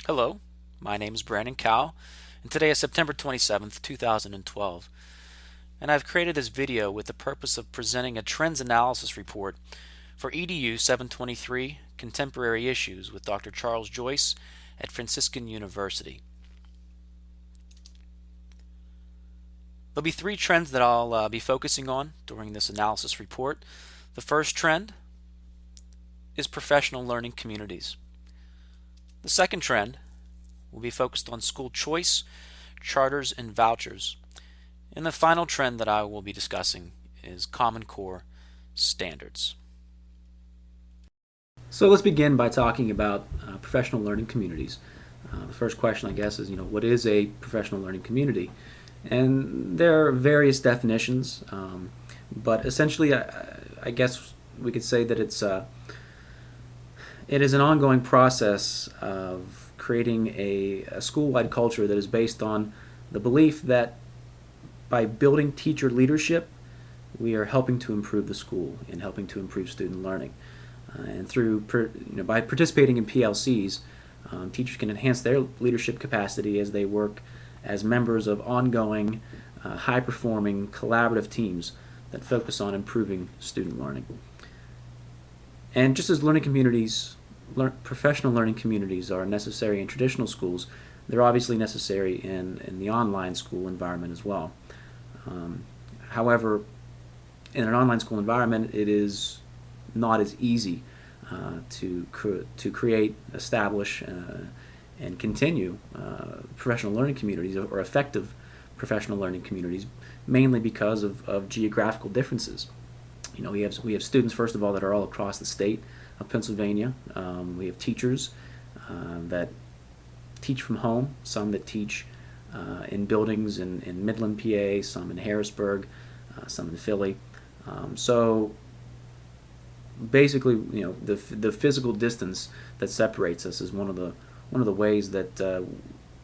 Hello, my name is Brandon Cow, and today is September 27th, 2012, and I've created this video with the purpose of presenting a trends analysis report for EDU 723 Contemporary Issues with Dr. Charles Joyce at Franciscan University. There'll be three trends that I'll be focusing on during this analysis report. The first trend is professional learning communities. The second trend will be focused on school choice, charters, and vouchers. And the final trend that I will be discussing is Common Core standards. So let's begin by talking about professional learning communities. The first question, I guess, is what is a professional learning community? And there are various definitions, but essentially, I guess we could say that it is an ongoing process of creating a school-wide culture that is based on the belief that by building teacher leadership, we are helping to improve the school and helping to improve student learning. And by participating in PLCs, teachers can enhance their leadership capacity as they work as members of ongoing, high-performing, collaborative teams that focus on improving student learning. And just as professional learning communities are necessary in traditional schools, they're obviously necessary in the online school environment as well. However, in an online school environment, it is not as easy to create, establish, and continue professional learning communities or effective professional learning communities, mainly because of geographical differences. We have students, first of all, that are all across the state of Pennsylvania. We have teachers that teach from home, some that teach in buildings in Midland, PA, some in Harrisburg, some in Philly. So basically, the physical distance that separates us is one of the ways that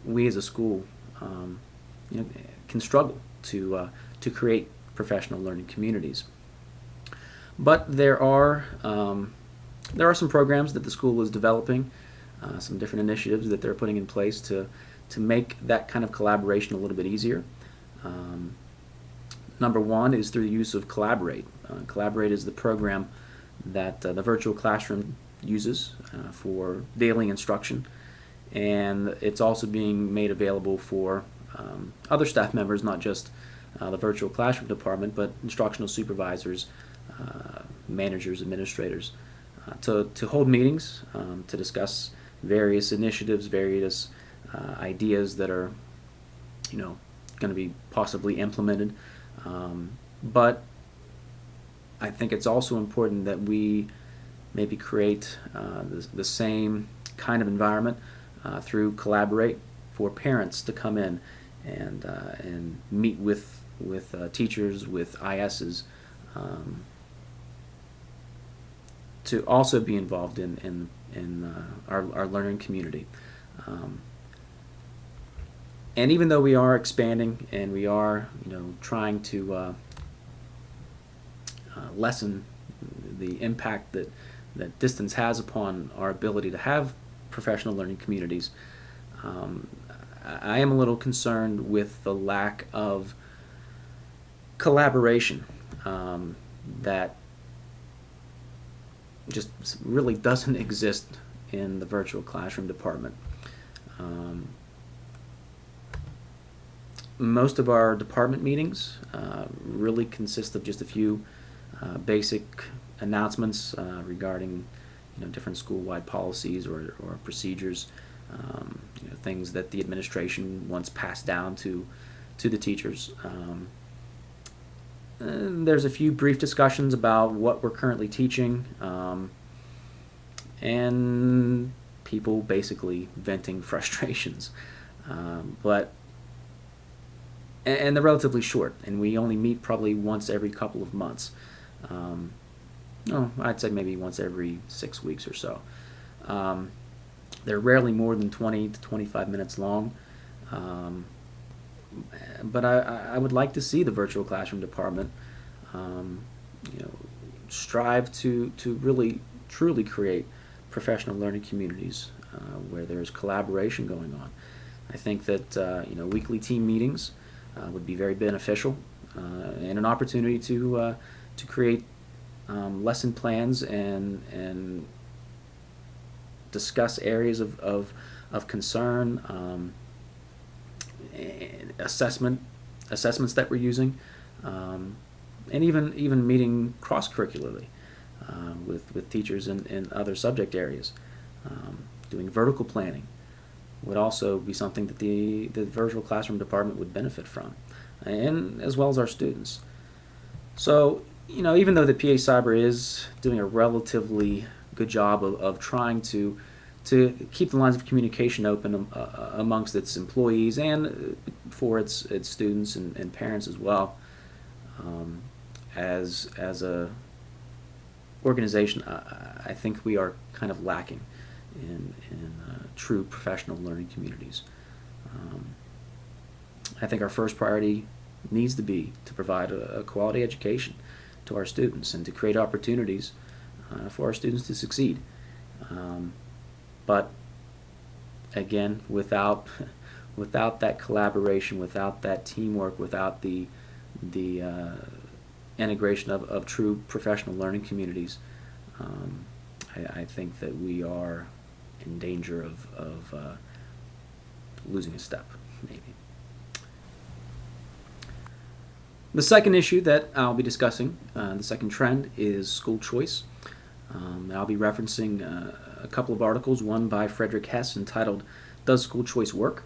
we as a school can struggle to create professional learning communities. But there are some programs that the school is developing, some different initiatives that they're putting in place to make that kind of collaboration a little bit easier. Number one is through the use of Collaborate. Collaborate is the program that the virtual classroom uses for daily instruction, and it's also being made available for other staff members, not just the virtual classroom department, but instructional supervisors, managers, administrators, to hold meetings, to discuss various initiatives, various ideas that are going to be possibly implemented. But I think it's also important that we maybe create the same kind of environment through Collaborate for parents to come in and meet with teachers, with ISs, to also be involved in our learning community. And even though we are expanding and we are trying to lessen the impact that distance has upon our ability to have professional learning communities, I am a little concerned with the lack of collaboration that just really doesn't exist in the virtual classroom department. Most of our department meetings really consist of just a few basic announcements regarding different school-wide policies or procedures, things that the administration wants passed down to the teachers. There's a few brief discussions about what we're currently teaching, and people basically venting frustrations. But they're relatively short, and we only meet probably once every couple of months. I'd say maybe once every 6 weeks or so. They're rarely more than 20 to 25 minutes long. But I would like to see the virtual classroom department strive to really truly create professional learning communities where there's collaboration going on. I think that weekly team meetings would be very beneficial, and an opportunity to create lesson plans and discuss areas of concern, assessments that we're using, and even meeting cross-curricularly with teachers in other subject areas. Doing vertical planning would also be something that the virtual classroom department would benefit from, and as well as our students. So, even though the PA Cyber is doing a relatively good job of trying to keep the lines of communication open amongst its employees and for its students and parents as well, as a organization, I think we are kind of lacking in true professional learning communities. I think our first priority needs to be to provide a quality education to our students and to create opportunities for our students to succeed. But again, without that collaboration, without that teamwork, without the integration of true professional learning communities, I think that we are in danger of losing a step, maybe. The second issue that I'll be discussing, the second trend, is school choice. I'll be referencing a couple of articles, one by Frederick Hess entitled "Does School Choice Work?"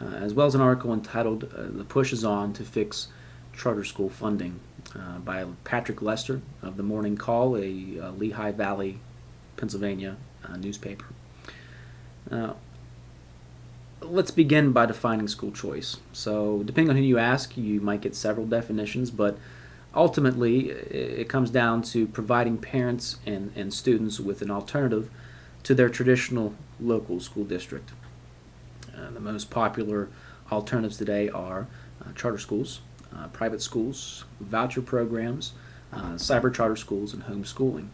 As well as an article entitled "The Push is On to Fix Charter School Funding" by Patrick Lester of the Morning Call, a Lehigh Valley, Pennsylvania newspaper. Let's begin by defining school choice. So, depending on who you ask, you might get several definitions, but ultimately it comes down to providing parents and students with an alternative to their traditional local school district. The most popular alternatives today are charter schools, private schools, voucher programs, cyber charter schools, and homeschooling.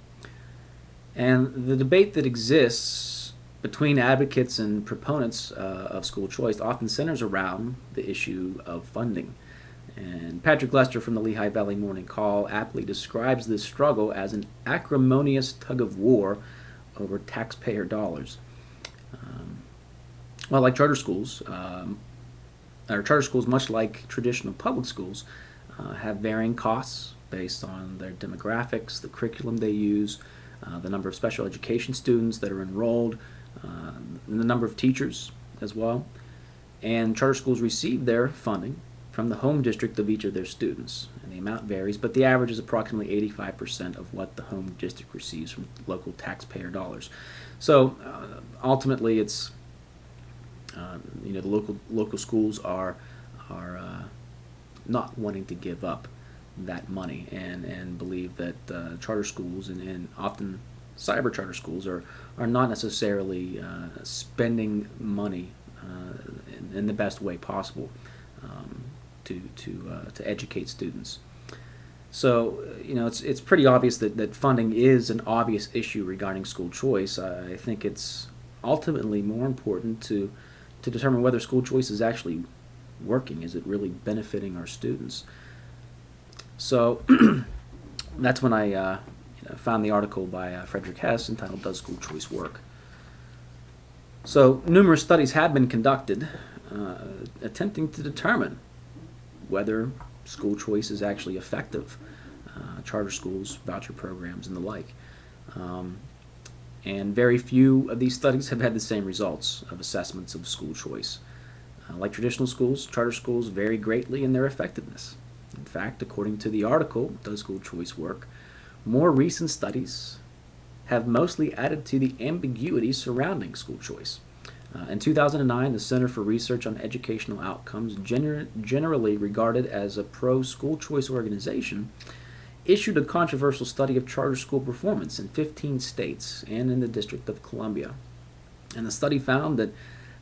And the debate that exists between advocates and proponents of school choice often centers around the issue of funding. And Patrick Lester from the Lehigh Valley Morning Call aptly describes this struggle as an acrimonious tug of war over taxpayer dollars. Well, like charter schools, much like traditional public schools, have varying costs based on their demographics, the curriculum they use, the number of special education students that are enrolled, and the number of teachers as well. And charter schools receive their funding from the home district of each of their students. And the amount varies, but the average is approximately 85% of what the home district receives from local taxpayer dollars. So ultimately, it's the local schools are not wanting to give up that money and believe that charter schools and often cyber charter schools are not necessarily spending money in the best way possible to educate students. So it's pretty obvious that funding is an obvious issue regarding school choice. I think it's ultimately more important to determine whether school choice is actually working. Is it really benefiting our students? So that's when I found the article by Frederick Hess entitled "Does School Choice Work?" So numerous studies have been conducted attempting to determine whether school choice is actually effective, charter schools, voucher programs, and the like. And very few of these studies have had the same results of assessments of school choice. Like traditional schools, charter schools vary greatly in their effectiveness. In fact, according to the article, "Does School Choice Work?", more recent studies have mostly added to the ambiguity surrounding school choice. In 2009, the Center for Research on Educational Outcomes, generally regarded as a pro-school choice organization, issued a controversial study of charter school performance in 15 states and in the District of Columbia. And the study found that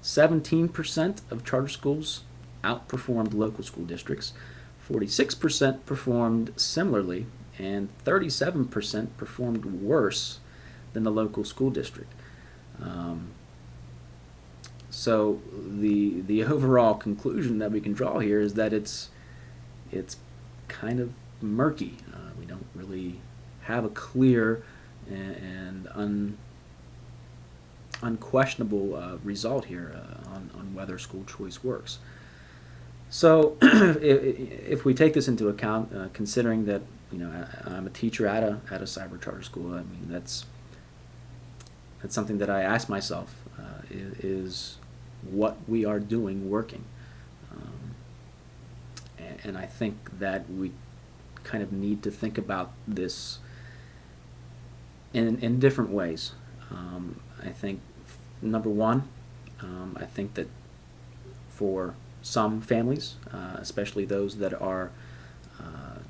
17% of charter schools outperformed local school districts, 46% performed similarly, and 37% performed worse than the local school district. So the overall conclusion that we can draw here is that it's kind of murky. We don't really have a clear and unquestionable result here on whether school choice works. So, if we take this into account, considering that I'm a teacher at a cyber charter school, I mean that's something that I ask myself: is what we are doing working? Um, and I think that we kind of need to think about this in different ways. I think number one, I think that for some families, especially those that are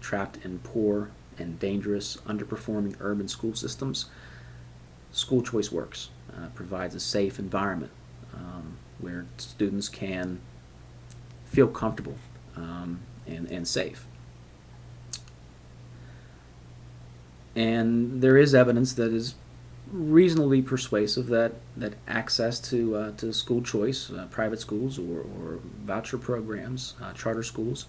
trapped in poor and dangerous, underperforming urban school systems, school choice works. Provides a safe environment where students can feel comfortable and safe. And there is evidence that is reasonably persuasive that access to school choice, private schools or voucher programs, charter schools,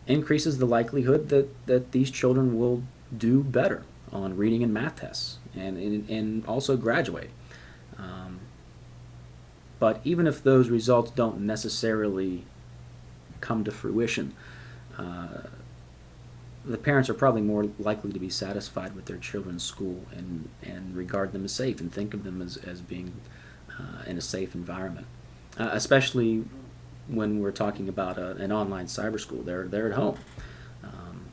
increases the likelihood that these children will do better on reading and math tests and also graduate. Um, but even if those results don't necessarily come to fruition, uh, the parents are probably more likely to be satisfied with their children's school and regard them as safe and think of them as being in a safe environment. Especially when we're talking about an online cyber school, they're at home. Um,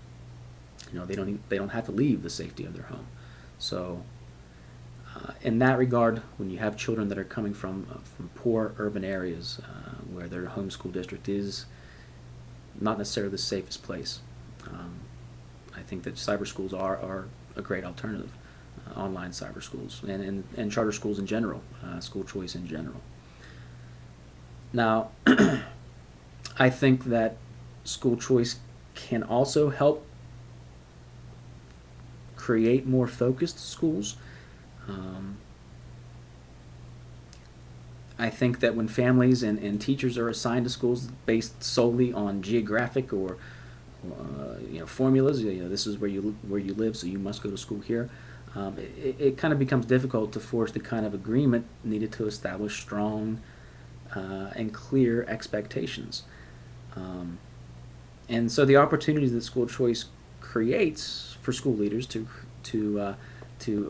they don't have to leave the safety of their home. So in that regard, when you have children that are coming from poor urban areas where their home school district is not necessarily the safest place, I think that cyber schools are a great alternative, online cyber schools and charter schools in general, school choice in general. Now, I think that school choice can also help create more focused schools. Um, I think that when families and teachers are assigned to schools based solely on geographic or formulas, this is where you live, so you must go to school here. It kind of becomes difficult to force the kind of agreement needed to establish strong and clear expectations. Um, and so the opportunities that school choice creates for school leaders to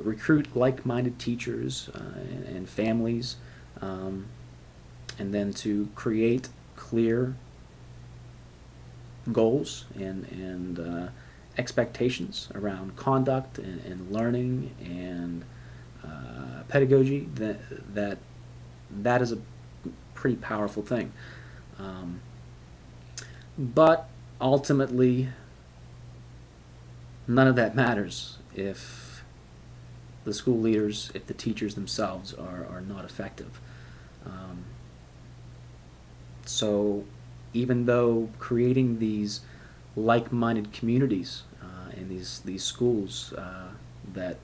recruit like-minded teachers and families, and then to create clear goals and expectations around conduct and learning and pedagogy, that is a pretty powerful thing. But ultimately, none of that matters if the school leaders, if the teachers themselves are not effective. So even though creating these like-minded communities and these schools that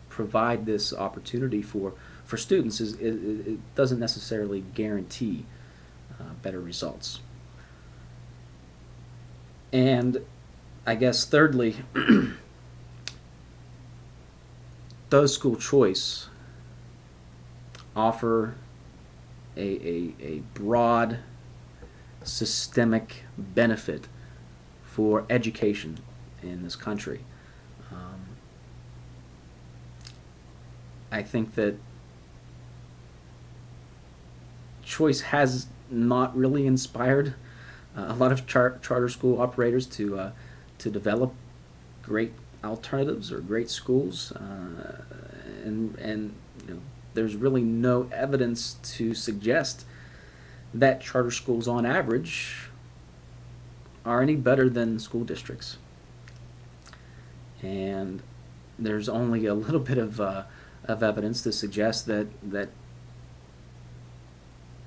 provide this opportunity for students it doesn't necessarily guarantee better results. And I guess thirdly, does school choice offer a broad systemic benefit for education in this country? I think that choice has not really inspired a lot of charter school operators to develop great alternatives or great schools, and there's really no evidence to suggest that charter schools on average are any better than school districts. And there's only a little bit of evidence to suggest that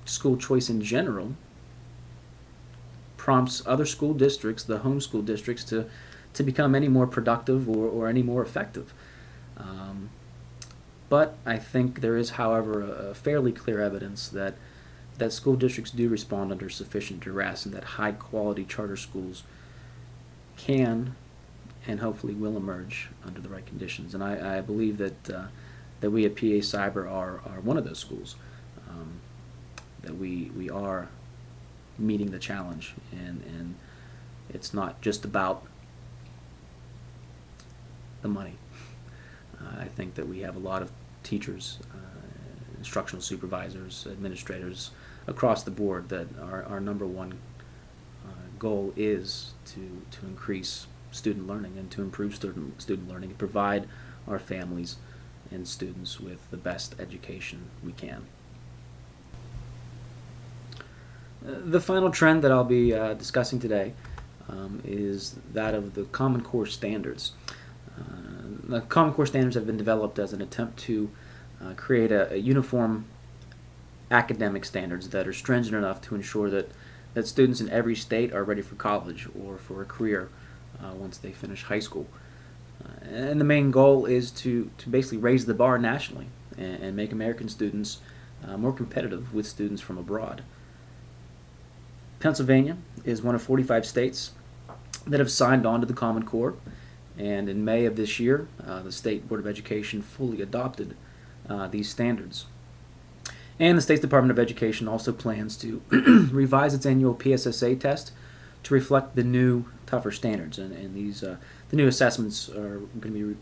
school choice in general prompts other school districts, the home school districts, to become any more productive or any more effective. But I think there is, however, a fairly clear evidence that that school districts do respond under sufficient duress, and that high-quality charter schools can and hopefully will emerge under the right conditions. And I believe that we at PA Cyber are one of those schools, that we are meeting the challenge, and it's not just about the money. I think that we have a lot of teachers, instructional supervisors, administrators across the board that our number one goal is to increase student learning and to improve student learning and provide our families and students with the best education we can. The final trend that I'll be discussing today is that of the Common Core standards. The Common Core standards have been developed as an attempt to create a uniform academic standards that are stringent enough to ensure that students in every state are ready for college or for a career once they finish high school. And the main goal is to basically raise the bar nationally and make American students more competitive with students from abroad. Pennsylvania is one of 45 states that have signed on to the Common Core, and in May of this year, the State Board of Education fully adopted these standards. And the State Department of Education also plans to revise its annual PSSA test to reflect the new, tougher standards. And these the new assessments are going to be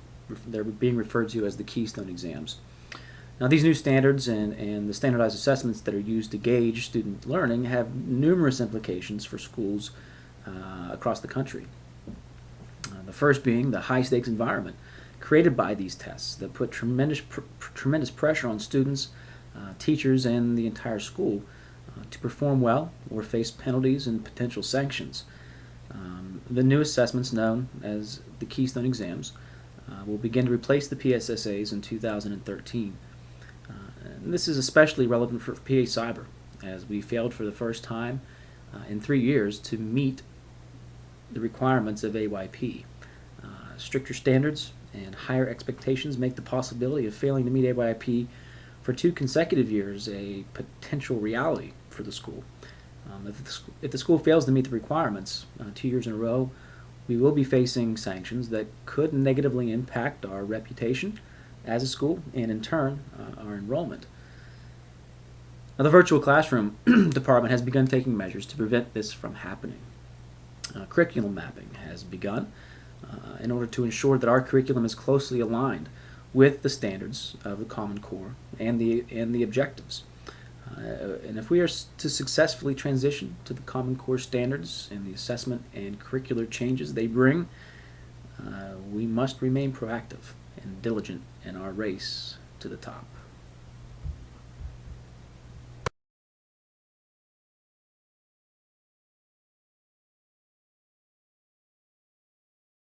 they're being referred to as the Keystone exams. Now, these new standards and the standardized assessments that are used to gauge student learning have numerous implications for schools across the country. The first being the high-stakes environment created by these tests that put tremendous pressure on students, teachers, and the entire school to perform well or face penalties and potential sanctions. The new assessments, known as the Keystone exams, will begin to replace the PSSAs in 2013. And this is especially relevant for PA Cyber, as we failed for the first time in 3 years to meet the requirements of AYP. Stricter standards and higher expectations make the possibility of failing to meet AYP for 2 consecutive years a potential reality for the school. If the school fails to meet the requirements 2 years in a row, we will be facing sanctions that could negatively impact our reputation as a school and, in turn, our enrollment. Now, the virtual classroom department has begun taking measures to prevent this from happening. Curriculum mapping has begun in order to ensure that our curriculum is closely aligned with the standards of the Common Core and the objectives. And if we are to successfully transition to the Common Core standards and the assessment and curricular changes they bring, we must remain proactive and diligent in our race to the top.